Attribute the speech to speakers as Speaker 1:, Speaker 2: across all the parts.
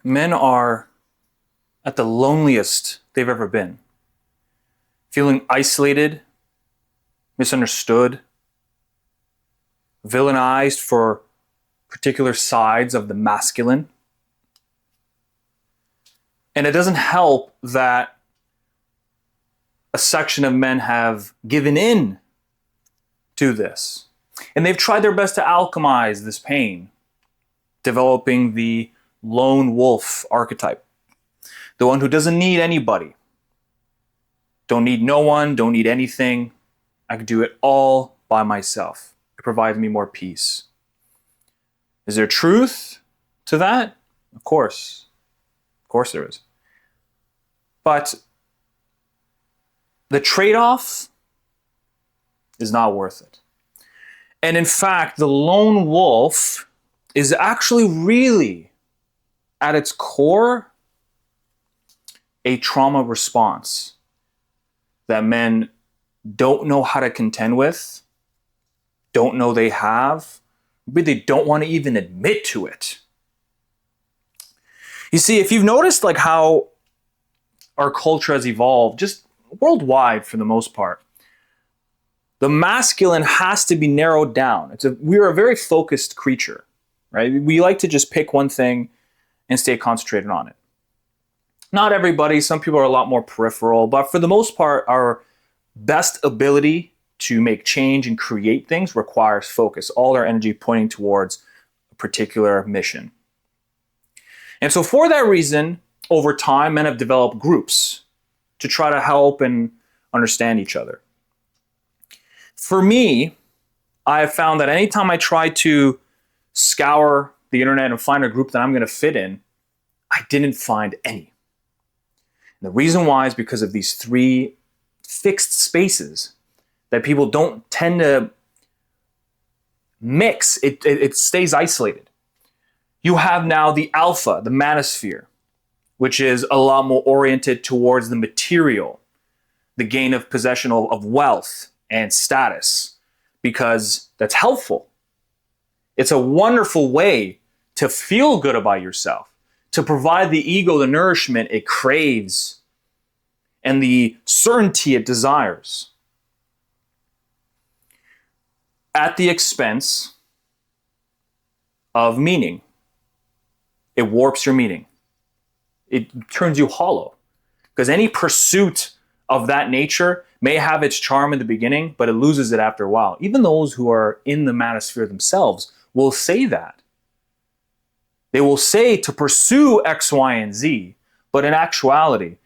Speaker 1: Men are at the loneliest they've ever been, feeling isolated, misunderstood, villainized for particular sides of the masculine. And it doesn't help that a section of men have given in to this. And they've tried their best to alchemize this pain, developing the lone wolf archetype, the one who doesn't need anybody, don't need no one, don't need anything. I can do it all by myself. It provides me more peace. Is there truth to that? Of course. Of course there is. But the trade-off is not worth it. And in fact, the lone wolf is actually really, at its core, a trauma response that men don't know how to contend with, don't know they have, but they don't want to even admit to it. You see, if you've noticed like how our culture has evolved, just worldwide for the most part, the masculine has to be narrowed down. We're a very focused creature, right? We like to just pick one thing and stay concentrated on it. Not everybody, some people are a lot more peripheral, but for the most part, our best ability to make change and create things requires focus, all our energy pointing towards a particular mission. And so for that reason, over time, men have developed groups to try to help and understand each other. For me, I have found that anytime I try to scour the internet and find a group that I'm going to fit in, I didn't find any. And the reason why is because of these three fixed spaces that people don't tend to mix. It stays isolated. You have now the alpha, the manosphere, which is a lot more oriented towards the material, the gain of possession of wealth and status, because that's helpful. It's a wonderful way to feel good about yourself, to provide the ego the nourishment it craves and the certainty it desires, at the expense of meaning. It warps your meaning. It turns you hollow, because any pursuit of that nature may have its charm in the beginning, but it loses it after a while. Even those who are in the manosphere themselves will say that. They will say to pursue X, Y, and Z, but in actuality,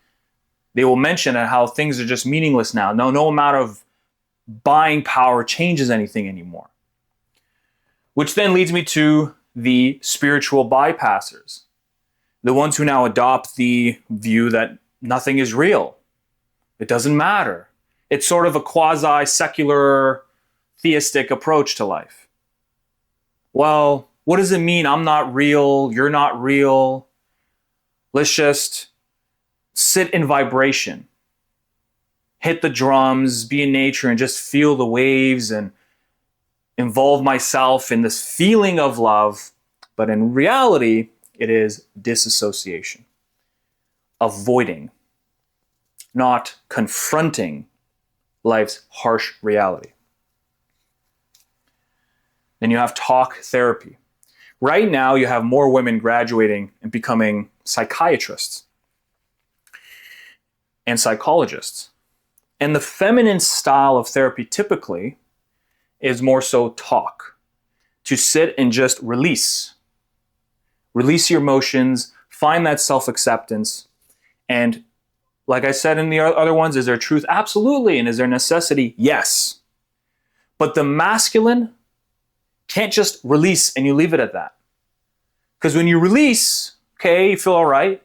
Speaker 1: they will mention how things are just meaningless now. No amount of buying power changes anything anymore. Which then leads me to the spiritual bypassers, the ones who now adopt the view that nothing is real. It doesn't matter. It's sort of a quasi-secular, theistic approach to life. Well, what does it mean? I'm not real. You're not real. Let's just sit in vibration, hit the drums, be in nature, and just feel the waves and involve myself in this feeling of love. But in reality, it is disassociation, avoiding, not confronting life's harsh reality. Then you have talk therapy. Right now, you have more women graduating and becoming psychiatrists and psychologists. And the feminine style of therapy typically is more so talk, to sit and just release. Release your emotions, find that self-acceptance. And like I said in the other ones, is there truth? Absolutely. And is there necessity? Yes. But the masculine can't just release and you leave it at that. Because when you release, okay, you feel all right,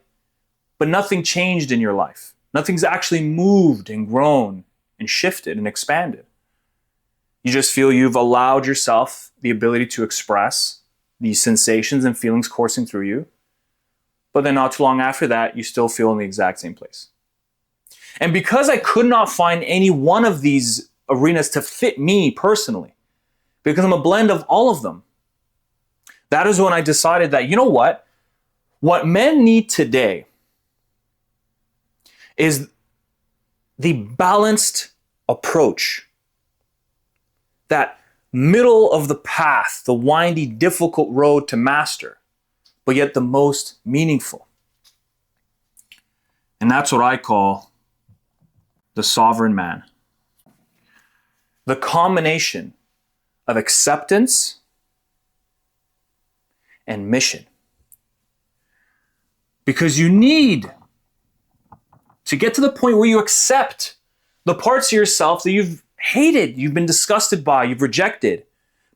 Speaker 1: but nothing changed in your life. Nothing's actually moved and grown and shifted and expanded. You just feel you've allowed yourself the ability to express these sensations and feelings coursing through you. But then not too long after that, you still feel in the exact same place. And because I could not find any one of these arenas to fit me personally, because I'm a blend of all of them, that is when I decided that, you know what What men need today is the balanced approach, that middle of the path, the windy, difficult road to master, but yet the most meaningful. And that's what I call the sovereign man. The combination of acceptance and mission. Because you need to get to the point where you accept the parts of yourself that you've hated, you've been disgusted by, you've rejected.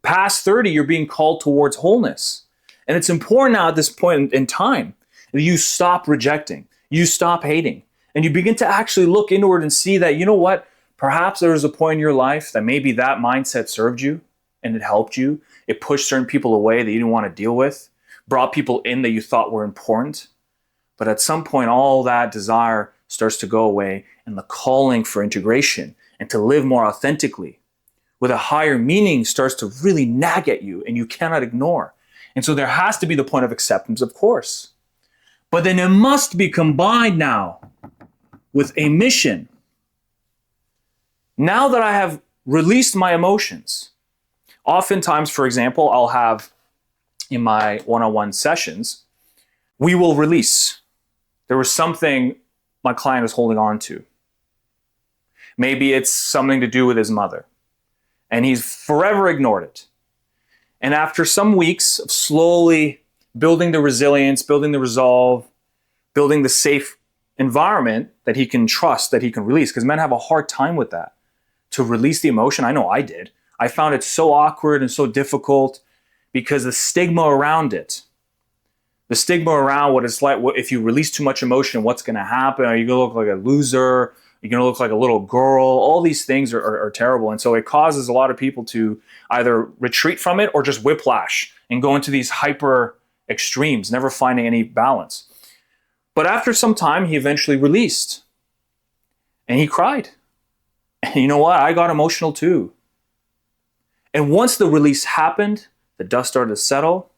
Speaker 1: Past 30, you're being called towards wholeness. And it's important now at this point in time that you stop rejecting, you stop hating, and you begin to actually look inward and see that, you know what, perhaps there was a point in your life that maybe that mindset served you and it helped you. It pushed certain people away that you didn't want to deal with, brought people in that you thought were important. But at some point, all that desire starts to go away, and the calling for integration and to live more authentically with a higher meaning starts to really nag at you, and you cannot ignore. And so there has to be the point of acceptance, of course. But then it must be combined now with a mission. Now that I have released my emotions, oftentimes, for example, I'll have in my one-on-one sessions, we will release. There was something my client was holding on to. Maybe it's something to do with his mother, and he's forever ignored it. And after some weeks of slowly building the resilience, building the resolve, building the safe environment that he can trust, that he can release, because men have a hard time with that, to release the emotion. I know I did. I found it so awkward and so difficult because the stigma around it. The stigma around what it's like, if you release too much emotion, what's going to happen? Are you going to look like a loser? You're going to look like a little girl. All these things are terrible. And so it causes a lot of people to either retreat from it or just whiplash and go into these hyper extremes, never finding any balance. But after some time, he eventually released. And he cried. And you know what? I got emotional too. And once the release happened, the dust started to settle.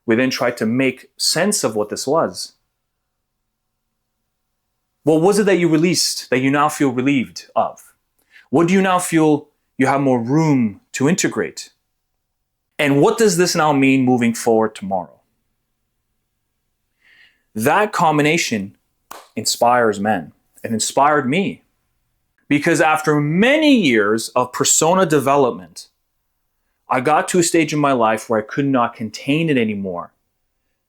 Speaker 1: We then tried to make sense of what this was. What was it that you released that you now feel relieved of? What do you now feel you have more room to integrate? And what does this now mean moving forward tomorrow? That combination inspires men. It inspired me. Because after many years of persona development, I got to a stage in my life where I could not contain it anymore.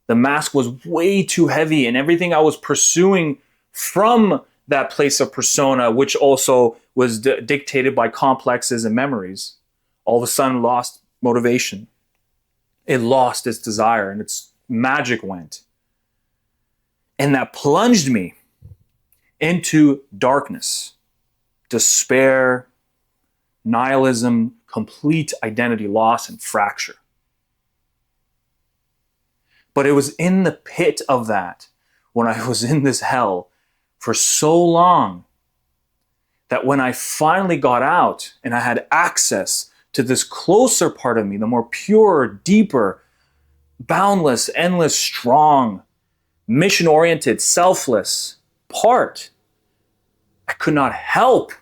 Speaker 1: The mask was way too heavy, and everything I was pursuing from that place of persona, which also was dictated by complexes and memories, all of a sudden lost motivation. It lost its desire, and its magic went. And that plunged me into darkness, despair, nihilism, complete identity loss, and fracture. But it was in the pit of that, when I was in this hell for so long, that when I finally got out and I had access to this closer part of me, the more pure, deeper, boundless, endless, strong, mission-oriented, selfless part, I could not help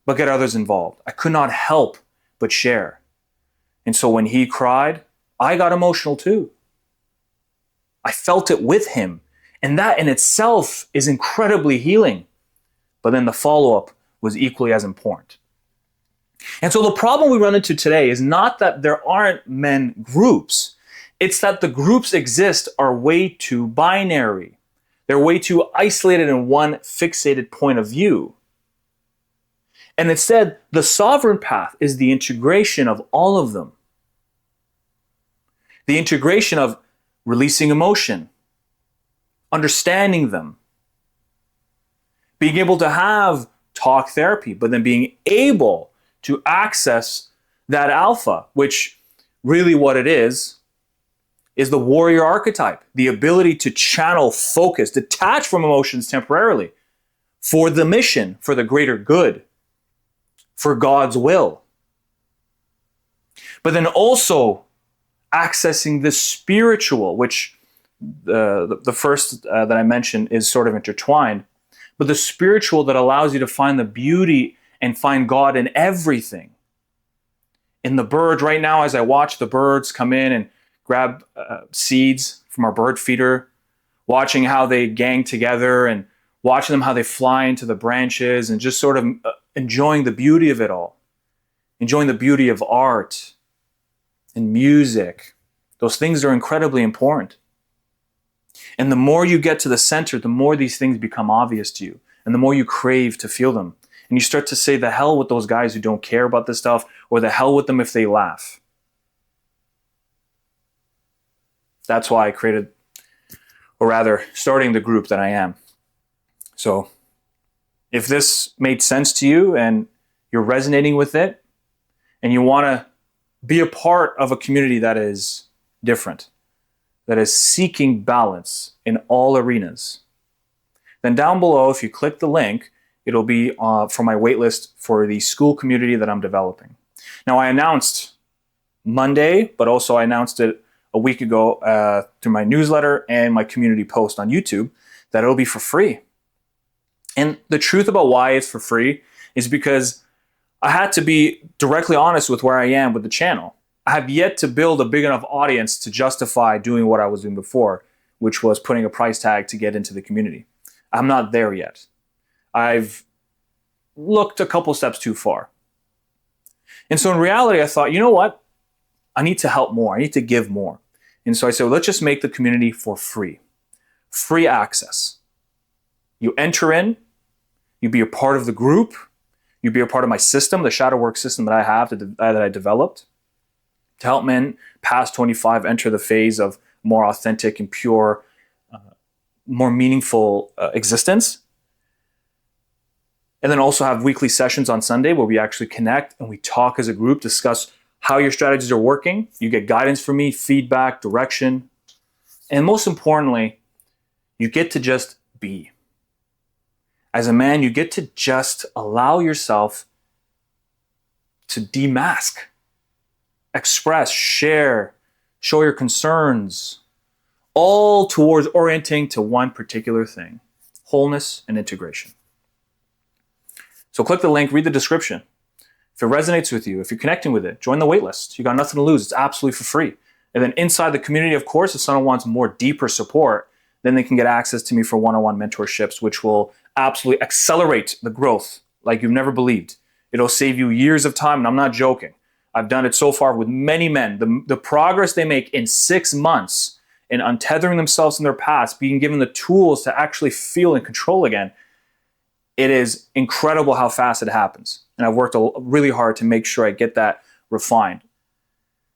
Speaker 1: but get others involved. I could not help but share. And so when he cried, I got emotional too. I felt it with him. And that in itself is incredibly healing. But then the follow-up was equally as important. And so the problem we run into today is not that there aren't men groups. It's that the groups exist are way too binary. They're way too isolated in one fixated point of view. And instead, the sovereign path is the integration of all of them. The integration of releasing emotion, understanding them, being able to have talk therapy, but then being able to access that alpha, which really what it is the warrior archetype, the ability to channel, focus, detach from emotions temporarily for the mission, for the greater good, for God's will. But then also accessing the spiritual, which the first that I mentioned is sort of intertwined, but the spiritual that allows you to find the beauty and find God in everything. In the birds, right now, as I watch the birds come in and grab seeds from our bird feeder, watching how they gang together and watching them how they fly into the branches and just sort of enjoying the beauty of it all, enjoying the beauty of art and music. Those things are incredibly important. And the more you get to the center, the more these things become obvious to you and the more you crave to feel them. And you start to say, the hell with those guys who don't care about this stuff, or the hell with them if they laugh. That's why I created, or rather, starting the group that I am. So if this made sense to you and you're resonating with it, and you want to be a part of a community that is different, that is seeking balance in all arenas, then down below, if you click the link, it'll be for my waitlist for the school community that I'm developing. Now, I announced Monday, but also I announced it a week ago through my newsletter and my community post on YouTube that it'll be for free. And the truth about why it's for free is because I had to be directly honest with where I am with the channel. I have yet to build a big enough audience to justify doing what I was doing before, which was putting a price tag to get into the community. I'm not there yet. I've looked a couple steps too far. And so in reality, I thought, you know what? I need to help more. I need to give more. And so I said, well, let's just make the community for free. Free access. You enter in, you be a part of the group, you be a part of my system, the shadow work system that I have that I developed to help men past 25 enter the phase of more authentic and pure, more meaningful existence. And then also have weekly sessions on Sunday where we actually connect and we talk as a group, discuss how your strategies are working. You get guidance from me, feedback, direction. And most importantly, you get to just be. As a man, you get to just allow yourself to demask, express, share, show your concerns, all towards orienting to one particular thing, wholeness and integration. So click the link, read the description. If it resonates with you, if you're connecting with it, join the waitlist. You got nothing to lose. It's absolutely for free. And then inside the community, of course, if someone wants more deeper support, then they can get access to me for one-on-one mentorships, which will absolutely accelerate the growth like you've never believed. It'll save you years of time, and I'm not joking. I've done it so far with many men. The progress they make in 6 months in untethering themselves from their past, being given the tools to actually feel and control again, it is incredible how fast it happens. And I've worked really hard to make sure I get that refined.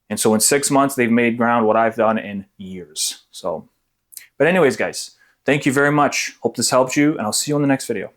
Speaker 1: And so in 6 months, they've made ground what I've done in years. But anyways, guys, thank you very much. Hope this helped you, and I'll see you on the next video.